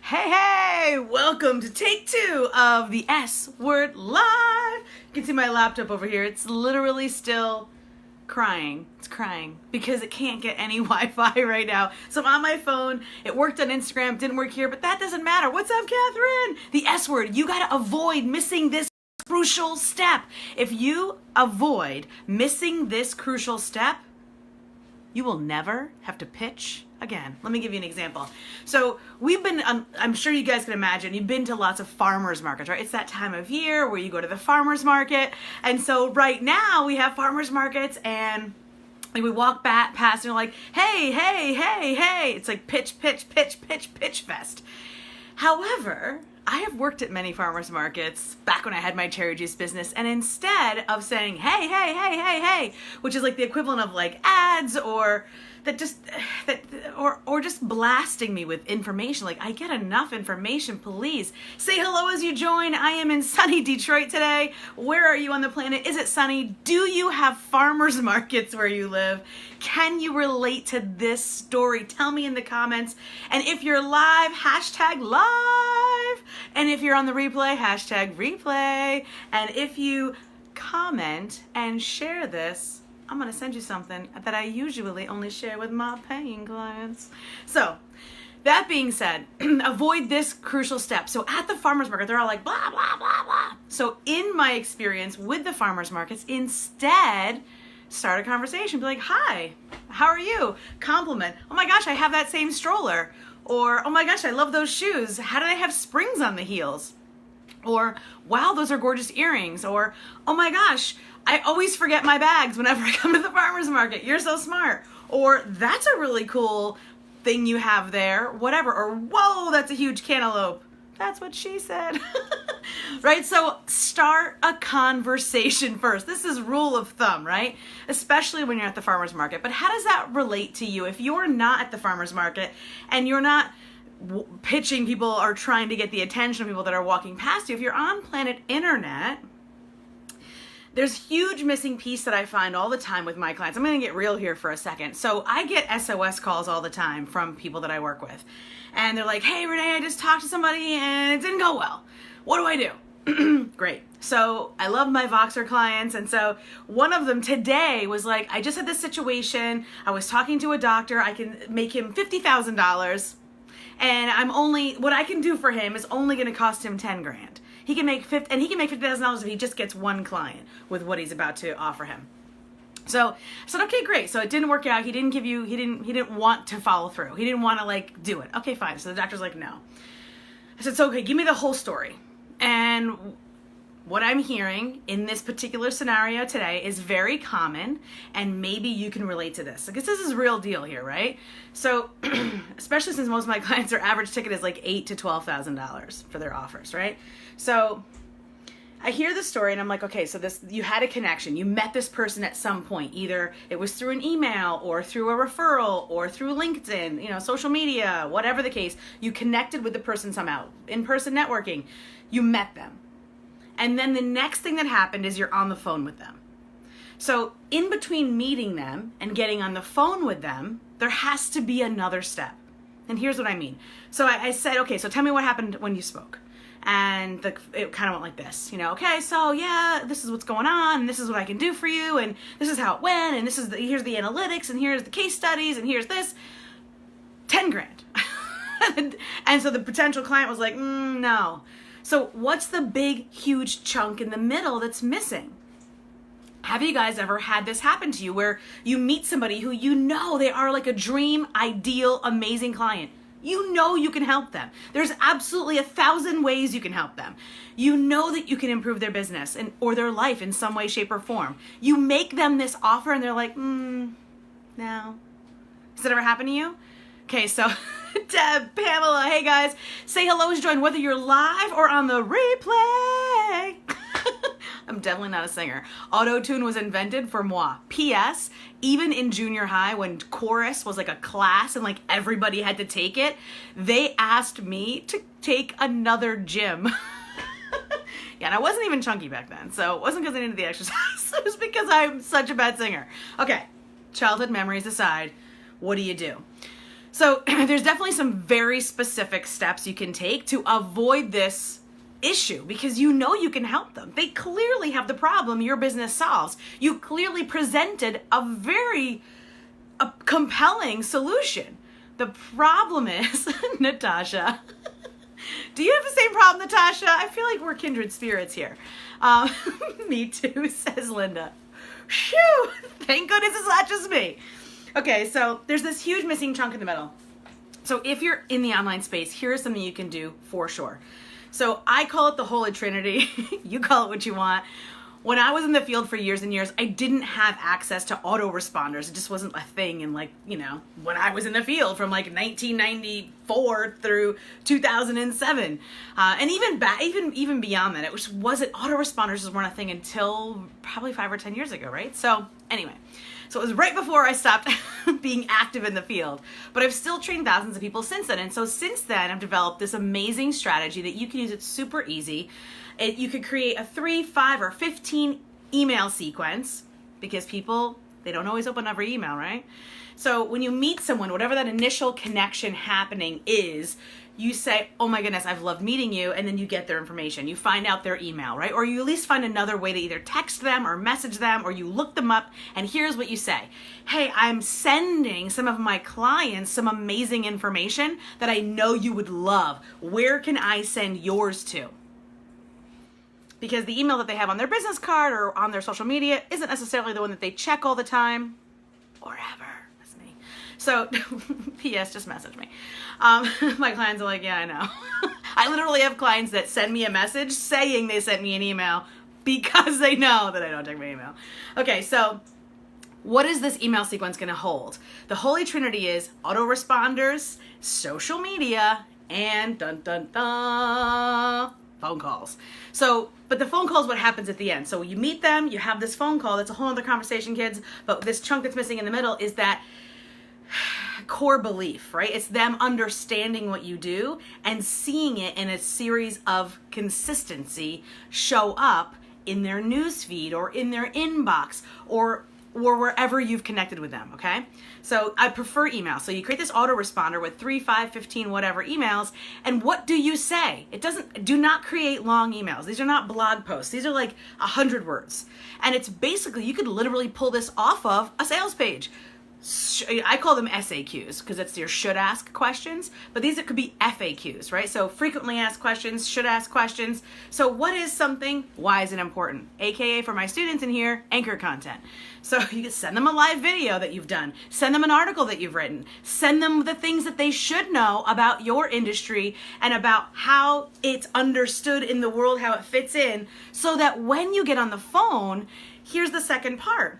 Hey, welcome to take 2 of the S Word Live. You can see my laptop over here. It's literally still crying. It's crying because it can't get any Wi-Fi right now. So I'm on my phone. It worked on Instagram, didn't work here, but that doesn't matter. What's up, Catherine? The S word. You got to avoid missing this crucial step. If you avoid missing this crucial step, you will never have to pitch again. Let me give you an example. So we've been, I'm sure you guys can imagine, you've been to lots of farmers markets, right? It's that time of year where you go to the farmers market. And so right now we have farmers markets and we walk past and we're like, hey. It's like pitch fest. However, I have worked at many farmers markets back when I had my cherry juice business, and instead of saying, hey, which is like the equivalent of like ads or just blasting me with information, like I get enough information, please. Say hello as you join. I am in sunny Detroit today. Where are you on the planet? Is it sunny? Do you have farmers markets where you live? Can you relate to this story? Tell me in the comments. And if you're live, hashtag live. And if you're on the replay, hashtag replay. And if you comment and share this, I'm going to send you something that I usually only share with my paying clients. So that being said, avoid this crucial step. So at the farmers market, they're all like, blah, blah, blah, blah. So in my experience with the farmers markets, instead, start a conversation. Be like, hi, how are you? Compliment. Oh my gosh, I have that same stroller. Or, oh my gosh, I love those shoes. How do they have springs on the heels? Or, wow, those are gorgeous earrings. Or, oh my gosh, I always forget my bags whenever I come to the farmer's market. You're so smart. Or, that's a really cool thing you have there. Whatever. Or, whoa, that's a huge cantaloupe. That's what she said. Right? So start a conversation first. This is rule of thumb, right? Especially when you're at the farmer's market. But how does that relate to you? If you're not at the farmer's market and you're not pitching people or trying to get the attention of people that are walking past you, if you're on planet internet, there's a huge missing piece that I find all the time with my clients. I'm going to get real here for a second. So I get SOS calls all the time from people that I work with. And they're like, hey, Renee, I just talked to somebody and it didn't go well. What do I do? Great. So I love my Voxer clients. And so one of them today was like, I just had this situation. I was talking to a doctor. I can make him $50,000. And what I can do for him is only going to cost him 10 grand. He can make $50,000 if he just gets one client with what he's about to offer him. So I said, okay, great. So it didn't work out. He didn't want to follow through. He didn't want to like do it. Okay, fine. So the doctor's like, no. I said, so okay, give me the whole story. And what I'm hearing in this particular scenario today is very common, and maybe you can relate to this. Because this is real deal here, right? So, especially since most of my clients, their average ticket is like $8,000 to $12,000 for their offers, right? So I hear the story and I'm like, okay, so you had a connection. You met this person at some point. Either it was through an email or through a referral or through LinkedIn, social media, whatever the case. You connected with the person somehow. In-person networking. You met them. And then the next thing that happened is you're on the phone with them. So in between meeting them and getting on the phone with them, there has to be another step. And here's what I mean. So I said, okay, so tell me what happened when you spoke. And it kind of went like this, okay, so yeah, this is what's going on, and this is what I can do for you, and this is how it went, and here's the analytics, and here's the case studies, and here's this. 10 grand. And so the potential client was like, no. So what's the big, huge chunk in the middle that's missing? Have you guys ever had this happen to you where you meet somebody who they are like a dream, ideal, amazing client? You can help them. There's absolutely 1,000 ways you can help them. You know that you can improve their business or their life in some way, shape, or form. You make them this offer and they're like, no. Has that ever happened to you? Okay, so Deb, Pamela, hey guys, say hello as you join, whether you're live or on the replay. I'm definitely not a singer. Auto-tune was invented for moi. P.S. Even in junior high, when chorus was like a class and like everybody had to take it, they asked me to take another gym. Yeah, and I wasn't even chunky back then, so it wasn't because I needed the exercise. It was because I'm such a bad singer. Okay, childhood memories aside, what do you do? So there's definitely some very specific steps you can take to avoid this issue, because you know you can help them. They clearly have the problem your business solves. You clearly presented a very compelling solution. The problem is, Natasha, do you have the same problem, Natasha? I feel like we're kindred spirits here. Me too, says Linda. Phew, thank goodness it's not just me. Okay, so there's this huge missing chunk in the middle. So if you're in the online space, here's something you can do for sure. So I call it the Holy Trinity. You call it what you want. When I was in the field for years and years, I didn't have access to autoresponders. It just wasn't a thing. And when I was in the field from 1994 through 2007, and even beyond that, autoresponders weren't a thing until probably 5 or 10 years ago, right? So anyway, so it was right before I stopped being active in the field, but I've still trained thousands of people since then. And so since then, I've developed this amazing strategy that you can use. It's super easy. You could create a 3, 5, or 15 email sequence, because people, they don't always open every email, right? So when you meet someone, whatever that initial connection happening is, you say, oh my goodness, I've loved meeting you, and then you get their information. You find out their email, right? Or you at least find another way to either text them or message them, or you look them up, and here's what you say. Hey, I'm sending some of my clients some amazing information that I know you would love. Where can I send yours to? Because the email that they have on their business card or on their social media isn't necessarily the one that they check all the time, or ever. That's me. So, P.S., just message me. My clients are like, yeah, I know. I literally have clients that send me a message saying they sent me an email because they know that I don't check my email. Okay, so what is this email sequence going to hold? The Holy Trinity is autoresponders, social media, and dun dun dun, phone calls. So, but the phone call is what happens at the end. So you meet them, you have this phone call. That's a whole other conversation, kids. But this chunk that's missing in the middle is that core belief, right? It's them understanding what you do and seeing it in a series of consistency show up in their newsfeed or in their inbox or wherever you've connected with them, okay? So I prefer email. So you create this autoresponder with 3, 5, 15, whatever emails, and what do you say? Do not create long emails. These are not blog posts. These are like 100 words. And it's basically, you could literally pull this off of a sales page. I call them SAQs because it's your should ask questions, but these could be FAQs, right? So frequently asked questions, should ask questions. So what is something? Why is it important? AKA for my students in here, anchor content. So you can send them a live video that you've done, send them an article that you've written, send them the things that they should know about your industry and about how it's understood in the world, how it fits in, so that when you get on the phone, here's the second part.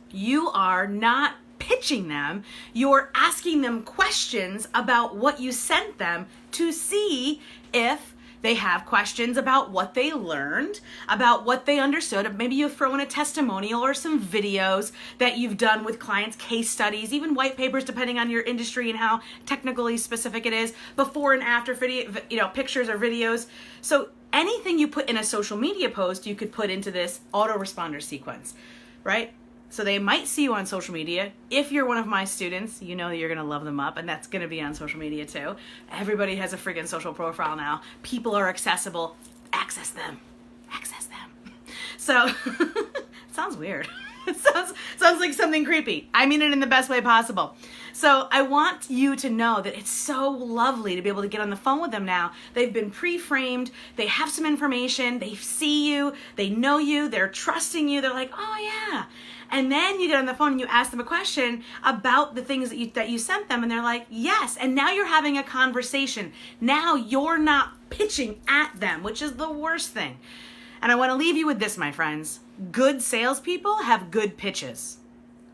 You are not pitching them, you're asking them questions about what you sent them to see if they have questions about what they learned, about what they understood. Maybe you throw in a testimonial or some videos that you've done with clients, case studies, even white papers, depending on your industry and how technically specific it is, before and after video, pictures or videos. So anything you put in a social media post, you could put into this autoresponder sequence, right? So they might see you on social media. If you're one of my students, you know you're going to love them up, and that's going to be on social media too. Everybody has a friggin' social profile now. People are accessible. Access them. Access them. So, it sounds weird. It sounds like something creepy. I mean it in the best way possible. So I want you to know that it's so lovely to be able to get on the phone with them now. They've been pre-framed. They have some information. They see you. They know you. They're trusting you. They're like, oh yeah. And then you get on the phone and you ask them a question about the things that you sent them, and they're like, yes. And now you're having a conversation. Now you're not pitching at them, which is the worst thing. And I want to leave you with this, my friends. Good salespeople have good pitches.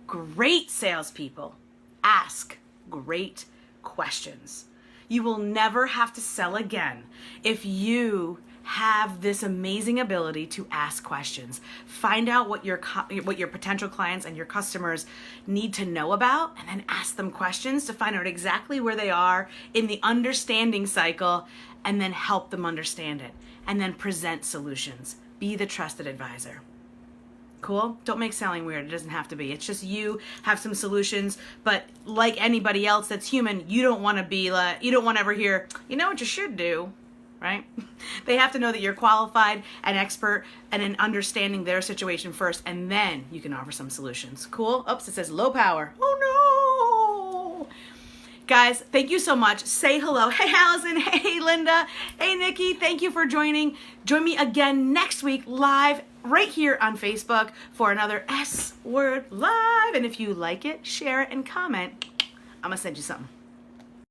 Great salespeople ask great questions. You will never have to sell again if you have this amazing ability to ask questions. Find out what your potential clients and your customers need to know about, and then ask them questions to find out exactly where they are in the understanding cycle, and then help them understand it, and then present solutions. Be the trusted advisor. Cool? Don't make selling weird. It doesn't have to be. It's just you have some solutions, but like anybody else that's human, you don't want to be like, you don't want to ever hear, you know what you should do, right? They have to know that you're qualified and expert and in understanding their situation first, and then you can offer some solutions. Cool? Oops, it says low power. Oh no! Guys, thank you so much. Say hello. Hey, Allison. Hey, Linda. Hey, Nikki. Thank you for joining. Join me again next week live right here on Facebook for another S Word Live. And if you like it, share it, and comment. I'm going to send you something.